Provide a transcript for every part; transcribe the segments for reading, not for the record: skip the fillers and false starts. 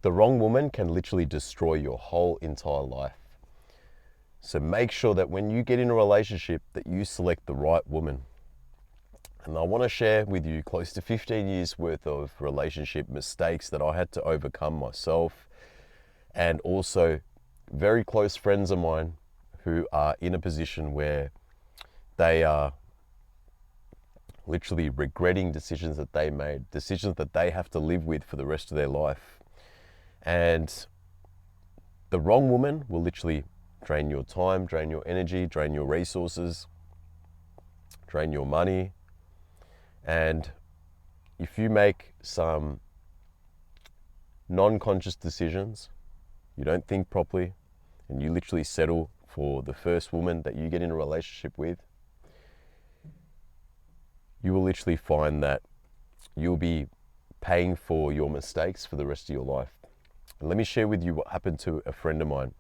The wrong woman can literally destroy your whole entire life. So make sure that when you get in a relationship that you select the right woman. And I want to share with you close to 15 years worth of relationship mistakes that I had to overcome myself, and also very close friends of mine who are in a position where they are literally regretting decisions that they made, decisions that they have to live with for the rest of their life. And the wrong woman will literally drain your time, drain your energy, drain your resources, drain your money. And if you make some non-conscious decisions, you don't think properly, and you literally settle for the first woman that you get in a relationship with, you will literally find that you'll be paying for your mistakes for the rest of your life. And let me share with you what happened to a friend of mine.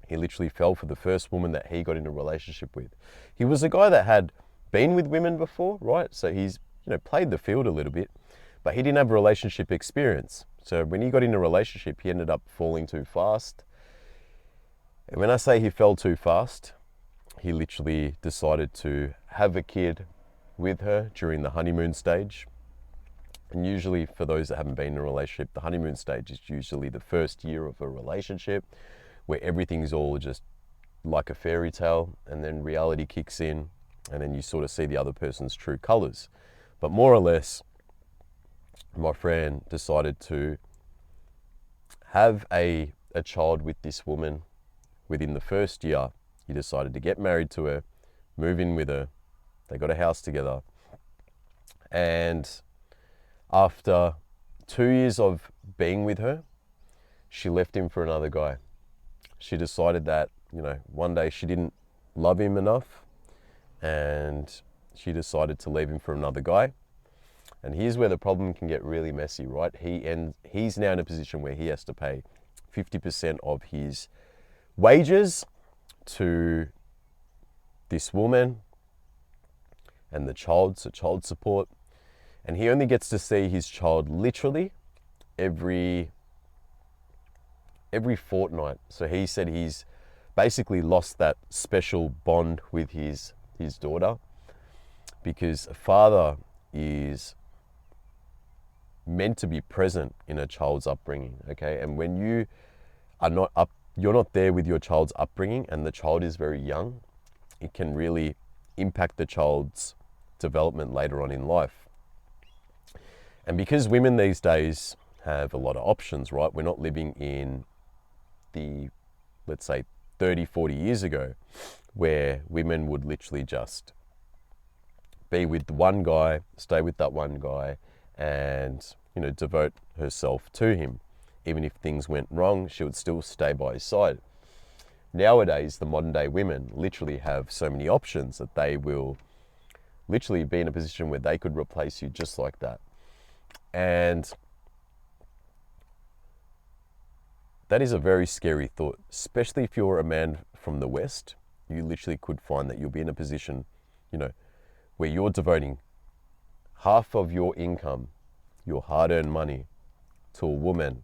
He literally fell for the first woman that he got in a relationship with. He was a guy that had been with women before, right? So he's, played the field a little bit, but he didn't have relationship experience. So when he got in a relationship, he ended up falling too fast. And when I say he fell too fast, he literally decided to have a kid with her during the honeymoon stage. And usually for those that haven't been in a relationship, the honeymoon stage is usually the first year of a relationship where everything's all just like a fairy tale, and then reality kicks in, and then you sort of see the other person's true colors. But more or less, my friend decided to have a child with this woman within the first year. He decided to get married to her, move in with her. They got a house together. And after 2 years of being with her, she left him for another guy. She decided that, one day she didn't love him enough, and she decided to leave him for another guy. And here's where the problem can get really messy, right? He's now in a position where he has to pay 50% of his wages to this woman and the child, so child support. And he only gets to see his child literally every fortnight. So he said he's basically lost that special bond with his daughter, because a father is meant to be present in a child's upbringing, okay? And when you are you're not there with your child's upbringing, and the child is very young, it can really impact the child's development later on in life. And because women these days have a lot of options, right? We're not living in the, let's say, 30, 40 years ago, where women would literally just be with one guy, stay with that one guy, and, devote herself to him. Even if things went wrong, she would still stay by his side. Nowadays, the modern day women literally have so many options that they will literally be in a position where they could replace you just like that. And that is a very scary thought, especially if you're a man from the West. You literally could find that you'll be in a position, where you're devoting half of your income, your hard-earned money, to a woman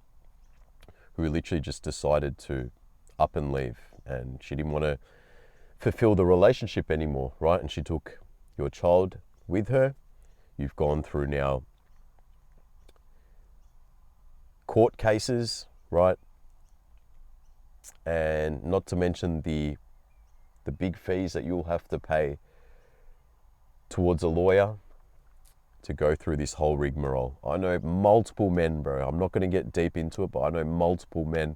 who literally just decided to up and leave, and she didn't want to fulfill the relationship anymore, right? And she took your child with her. You've gone through now court cases, right? And not to mention the big fees that you'll have to pay towards a lawyer to go through this whole rigmarole. I know multiple men, bro. I'm not going to get deep into it, but I know multiple men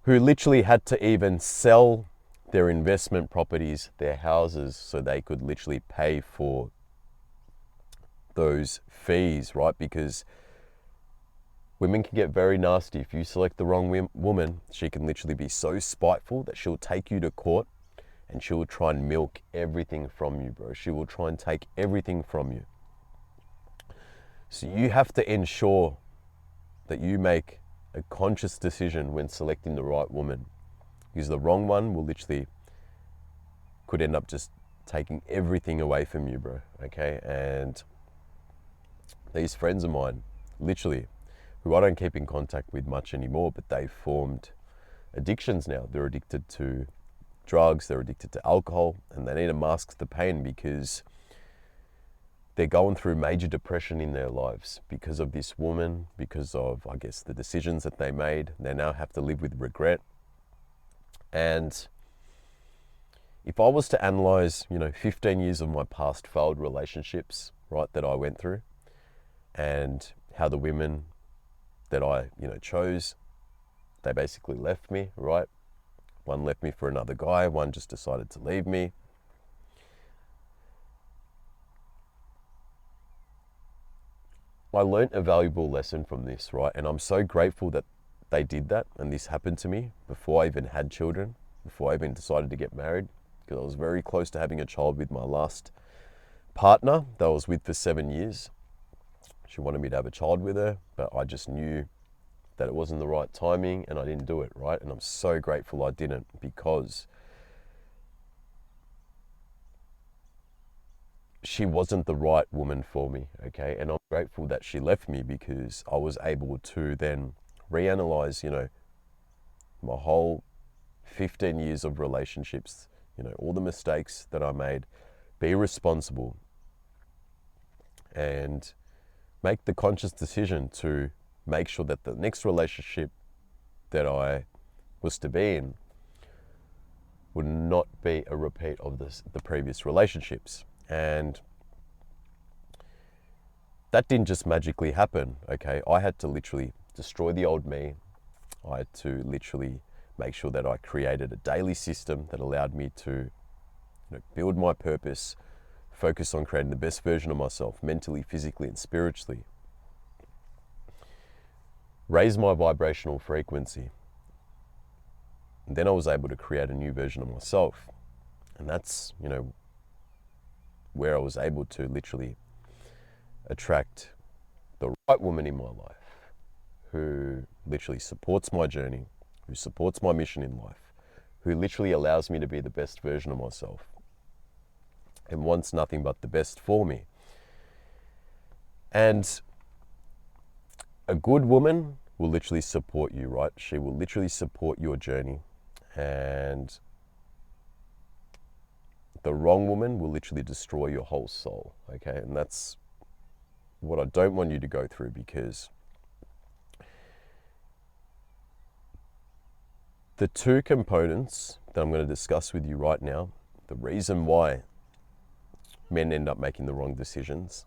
who literally had to even sell their investment properties, their houses, so they could literally pay for those fees, right? Because women can get very nasty. If you select the wrong woman, she can literally be so spiteful that she'll take you to court, and she will try and milk everything from you, bro. She will try and take everything from you. So you have to ensure that you make a conscious decision when selecting the right woman, because the wrong one will literally could end up just taking everything away from you, bro. Okay? And these friends of mine, literally, who I don't keep in contact with much anymore, but they've formed addictions now. They're addicted to drugs, they're addicted to alcohol, and they need to mask the pain because they're going through major depression in their lives because of this woman, because of, I guess, the decisions that they made. They now have to live with regret. And if I was to analyze, 15 years of my past failed relationships, right, that I went through, and how the women that I, chose, they basically left me, right? One left me for another guy, one just decided to leave me. I learned a valuable lesson from this, right? And I'm so grateful that they did that and this happened to me before I even had children, before I even decided to get married, because I was very close to having a child with my last partner that I was with for 7 years. She wanted me to have a child with her, but I just knew that it wasn't the right timing and I didn't do it, right? And I'm so grateful I didn't, because she wasn't the right woman for me, okay? And I'm grateful that she left me, because I was able to then reanalyze, my whole 15 years of relationships, all the mistakes that I made, be responsible, and make the conscious decision to make sure that the next relationship that I was to be in would not be a repeat of the previous relationships. And that didn't just magically happen, okay? I had to literally destroy the old me. I had to literally make sure that I created a daily system that allowed me to build my purpose, focus on creating the best version of myself, mentally, physically, and spiritually. Raise my vibrational frequency. And then I was able to create a new version of myself. And that's, where I was able to literally attract the right woman in my life, who literally supports my journey, who supports my mission in life, who literally allows me to be the best version of myself and wants nothing but the best for me. And a good woman will literally support you, right? She will literally support your journey. And the wrong woman will literally destroy your whole soul, okay? And that's what I don't want you to go through, because the two components that I'm going to discuss with you right now, the reason why men end up making the wrong decisions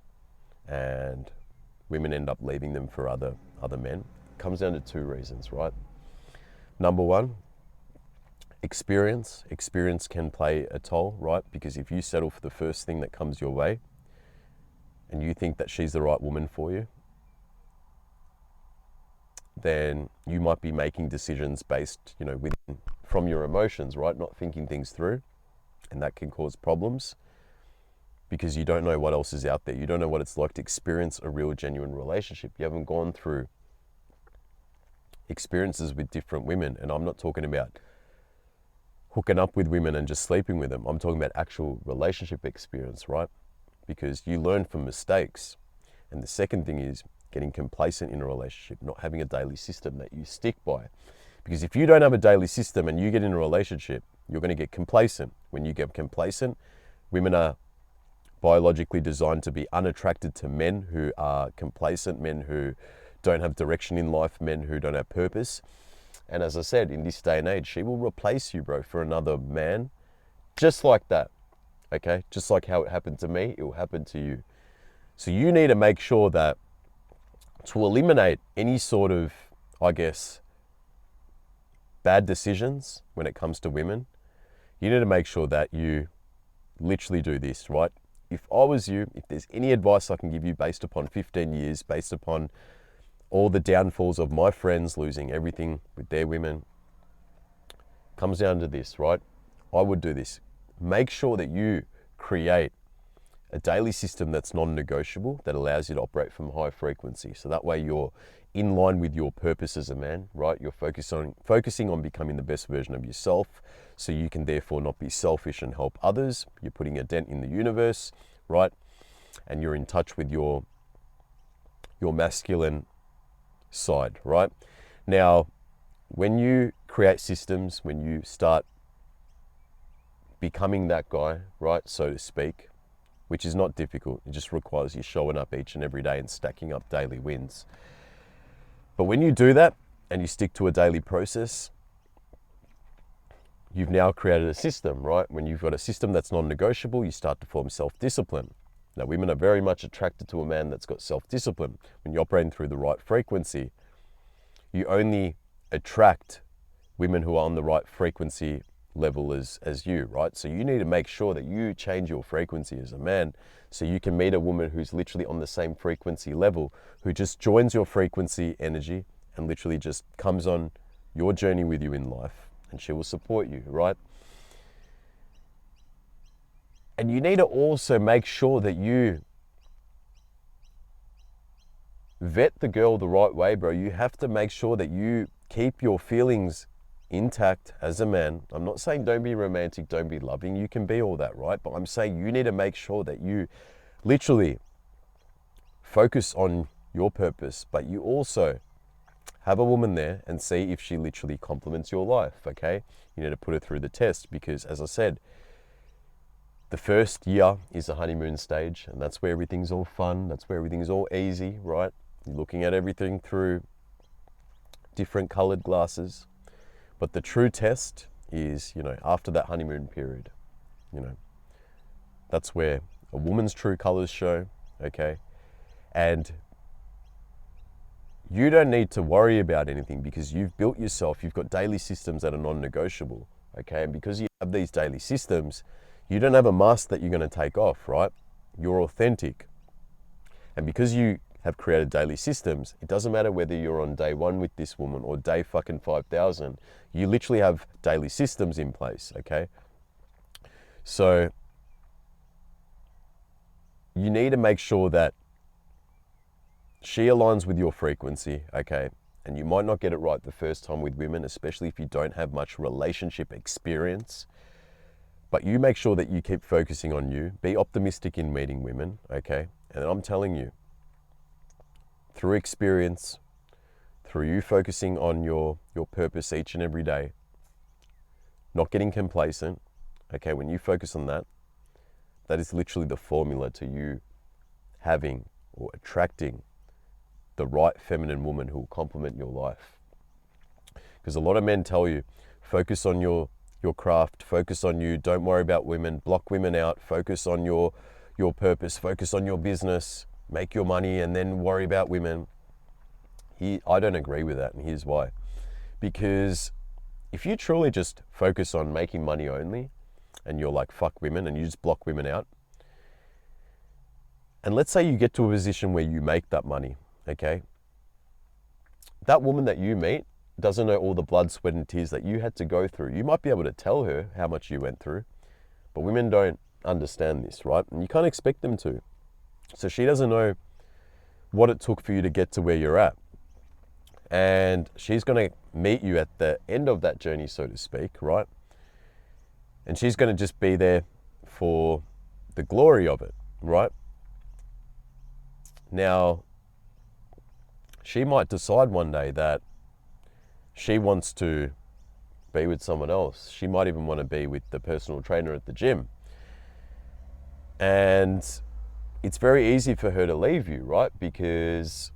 and women end up leaving them for other men, comes down to two reasons, right? Number one, experience. Experience can play a toll, right? Because if you settle for the first thing that comes your way and you think that she's the right woman for you, then you might be making decisions based, from your emotions, right? Not thinking things through. And that can cause problems because you don't know what else is out there. You don't know what it's like to experience a real, genuine relationship. You haven't gone through experiences with different women. And I'm not talking about hooking up with women and just sleeping with them. I'm talking about actual relationship experience, right? Because you learn from mistakes. And the second thing is getting complacent in a relationship, not having a daily system that you stick by. Because if you don't have a daily system and you get in a relationship, you're going to get complacent. When you get complacent, women are biologically designed to be unattracted to men who are complacent, men who don't have direction in life, men who don't have purpose. And as I said, in this day and age, she will replace you, bro, for another man, just like that, okay? Just like how it happened to me, it will happen to you. So you need to make sure that to eliminate any sort of, I guess, bad decisions when it comes to women, you need to make sure that you literally do this, right? If I was you, if there's any advice I can give you based upon 15 years, based upon all the downfalls of my friends losing everything with their women, comes down to this, right? I would do this. Make sure that you create a daily system that's non-negotiable, that allows you to operate from high frequency. So that way you're in line with your purpose as a man, right? You're focusing on becoming the best version of yourself, so you can therefore not be selfish and help others. You're putting a dent in the universe, right? And you're in touch with your masculine side, right? Now, when you create systems, when you start becoming that guy, right, so to speak, which is not difficult, it just requires you showing up each and every day and stacking up daily wins. But when you do that and you stick to a daily process, you've now created a system, right? When you've got a system that's non-negotiable, you start to form self-discipline. Now, women are very much attracted to a man that's got self-discipline. When you're operating through the right frequency, you only attract women who are on the right frequency level as you, right? So you need to make sure that you change your frequency as a man so you can meet a woman who's literally on the same frequency level, who just joins your frequency energy and literally just comes on your journey with you in life, and she will support you, right? And you need to also make sure that you vet the girl the right way, bro. You have to make sure that you keep your feelings intact as a man. I'm not saying don't be romantic, don't be loving. You can be all that, right? But I'm saying you need to make sure that you literally focus on your purpose, but you also have a woman there and see if she literally complements your life, okay? You need to put her through the test because, as I said, the first year is a honeymoon stage, and that's where everything's all fun. That's where everything's all easy, right? You're looking at everything through different colored glasses. But the true test is, after that honeymoon period, that's where a woman's true colors show, okay? And you don't need to worry about anything because you've built yourself, you've got daily systems that are non-negotiable, okay? And because you have these daily systems, you don't have a mask that you're going to take off, right? You're authentic. And because you have created daily systems, it doesn't matter whether you're on day 1 with this woman or day fucking 5,000, you literally have daily systems in place, okay? So you need to make sure that she aligns with your frequency, okay? And you might not get it right the first time with women, especially if you don't have much relationship experience. But you make sure that you keep focusing on you. Be optimistic in meeting women, okay? And I'm telling you, through experience, through you focusing on your purpose each and every day, not getting complacent, okay? When you focus on that, that is literally the formula to you having or attracting the right feminine woman who will complement your life. Because a lot of men tell you, focus on your craft, focus on you, don't worry about women, block women out, focus on your purpose, focus on your business, make your money and then worry about women. I don't agree with that, and here's why. Because if you truly just focus on making money only, and you're like, fuck women, and you just block women out, and let's say you get to a position where you make that money, okay? That woman that you meet doesn't know all the blood, sweat, and tears that you had to go through. You might be able to tell her how much you went through, but women don't understand this, right? And you can't expect them to. So she doesn't know what it took for you to get to where you're at. And she's going to meet you at the end of that journey, so to speak, right? And she's going to just be there for the glory of it, right? Now, she might decide one day that she wants to be with someone else. She might even want to be with the personal trainer at the gym. And it's very easy for her to leave you, right? Because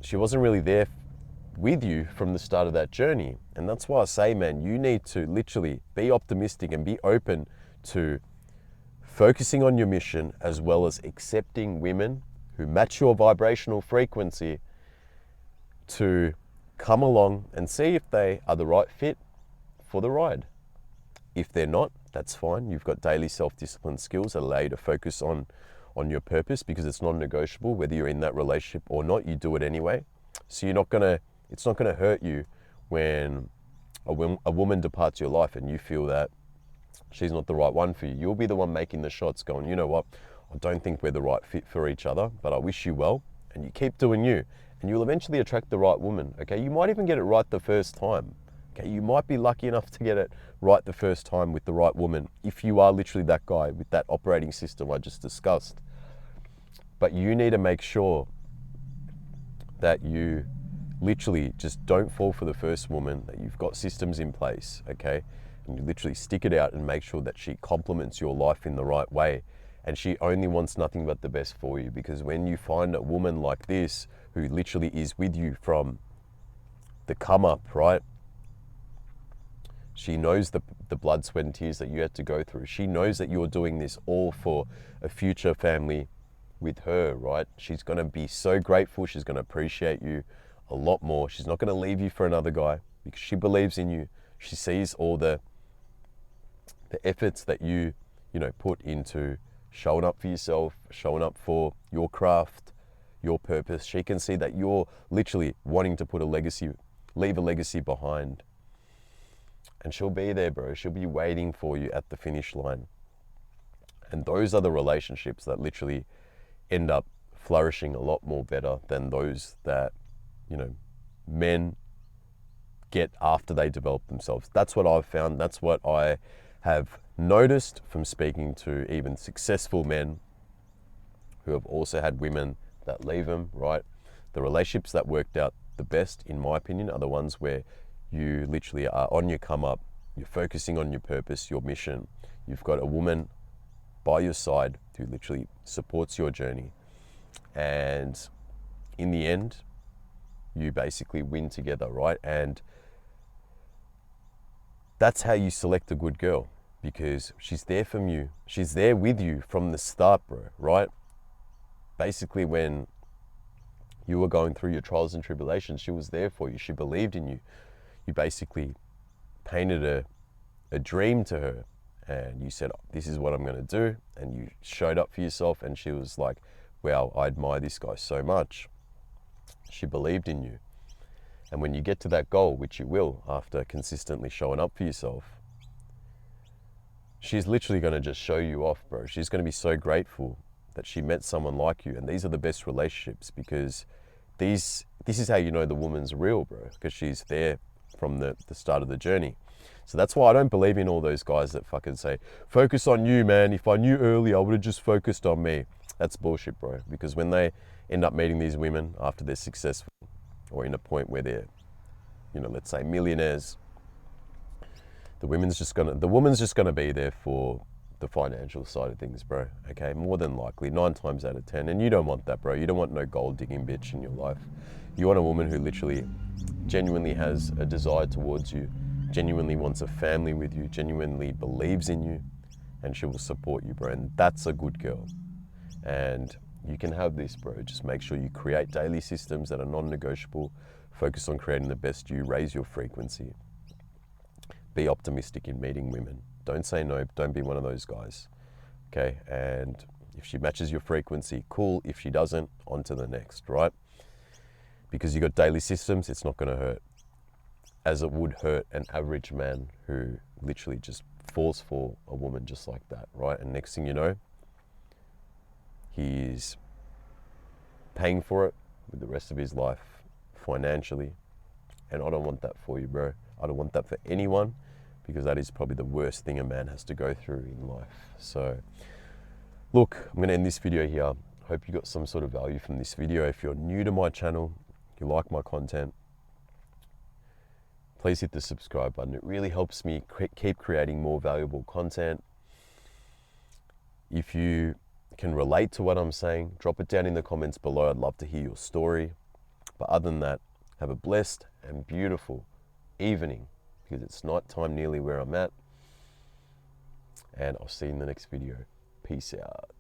she wasn't really there with you from the start of that journey. And that's why I say, man, you need to literally be optimistic and be open to focusing on your mission, as well as accepting women who match your vibrational frequency to come along and see if they are the right fit for the ride. If they're not, that's fine. You've got daily self-discipline skills that allow you to focus on your purpose, because it's non-negotiable whether you're in that relationship or not. You do it anyway. So it's not gonna hurt you when a woman departs your life and you feel that she's not the right one for you. You'll be the one making the shots, going, you know what, I don't think we're the right fit for each other, but I wish you well. And you keep doing you, and you'll eventually attract the right woman, okay? You might even get it right the first time, okay? You might be lucky enough to get it right the first time with the right woman, if you are literally that guy with that operating system I just discussed. But you need to make sure that you literally just don't fall for the first woman, that you've got systems in place, okay? And you literally stick it out and make sure that she complements your life in the right way. And she only wants nothing but the best for you, because when you find a woman like this who literally is with you from the come up, right? She knows the blood, sweat and tears that you had to go through. She knows that you're doing this all for a future family with her, right? She's going to be so grateful. She's going to appreciate you a lot more. She's not going to leave you for another guy, because she believes in you. She sees all the efforts that you put into showing up for yourself, showing up for your craft, your purpose. She can see that you're literally wanting to put a legacy, leave a legacy behind. And she'll be there, bro. She'll be waiting for you at the finish line. And those are the relationships that literally end up flourishing a lot more better than those that, men get after they develop themselves. That's what I've found. That's what I have noticed from speaking to even successful men who have also had women that leave them, right? The relationships that worked out the best, in my opinion, are the ones where you literally are on your come up, you're focusing on your purpose, your mission. You've got a woman by your side who literally supports your journey. And in the end, you basically win together, right? And that's how you select a good girl, because she's there from you. She's there with you from the start, bro, right? Basically, when you were going through your trials and tribulations, she was there for you. She believed in you. You basically painted a dream to her, and you said, this is what I'm going to do. And you showed up for yourself, and she was like, wow, I admire this guy so much. She believed in you. And when you get to that goal, which you will after consistently showing up for yourself, she's literally going to just show you off, bro. She's going to be so grateful that she met someone like you. And these are the best relationships, because this is how you know the woman's real, bro, because she's there from the start of the journey. So that's why I don't believe in all those guys that fucking say, focus on you, man. If I knew early, I would have just focused on me. That's bullshit, bro. Because when they end up meeting these women after they're successful, or in a point where they're, let's say millionaires, the woman's just gonna be there for the financial side of things, bro. Okay, more than likely, 9 times out of 10. And you don't want that, bro. You don't want no gold digging bitch in your life. You want a woman who literally genuinely has a desire towards you, genuinely wants a family with you, genuinely believes in you, and she will support you, bro. And that's a good girl. And you can have this, bro. Just make sure you create daily systems that are non-negotiable. Focus on creating the best you. Raise your frequency. Be optimistic in meeting women. Don't say no. Don't be one of those guys. Okay? And if she matches your frequency, cool. If she doesn't, on to the next, right? Because you got daily systems, it's not going to hurt as it would hurt an average man who literally just falls for a woman just like that, right? And next thing you know, he's paying for it with the rest of his life financially. And I don't want that for you, bro. I don't want that for anyone, because that is probably the worst thing a man has to go through in life. So look, I'm going to end this video here. Hope you got some sort of value from this video. If you're new to my channel, you like my content, please hit the subscribe button. It really helps me keep creating more valuable content. If you can relate to what I'm saying, drop it down in the comments below. I'd love to hear your story. But other than that, have a blessed and beautiful evening, because it's night time nearly where I'm at. And I'll see you in the next video. Peace out.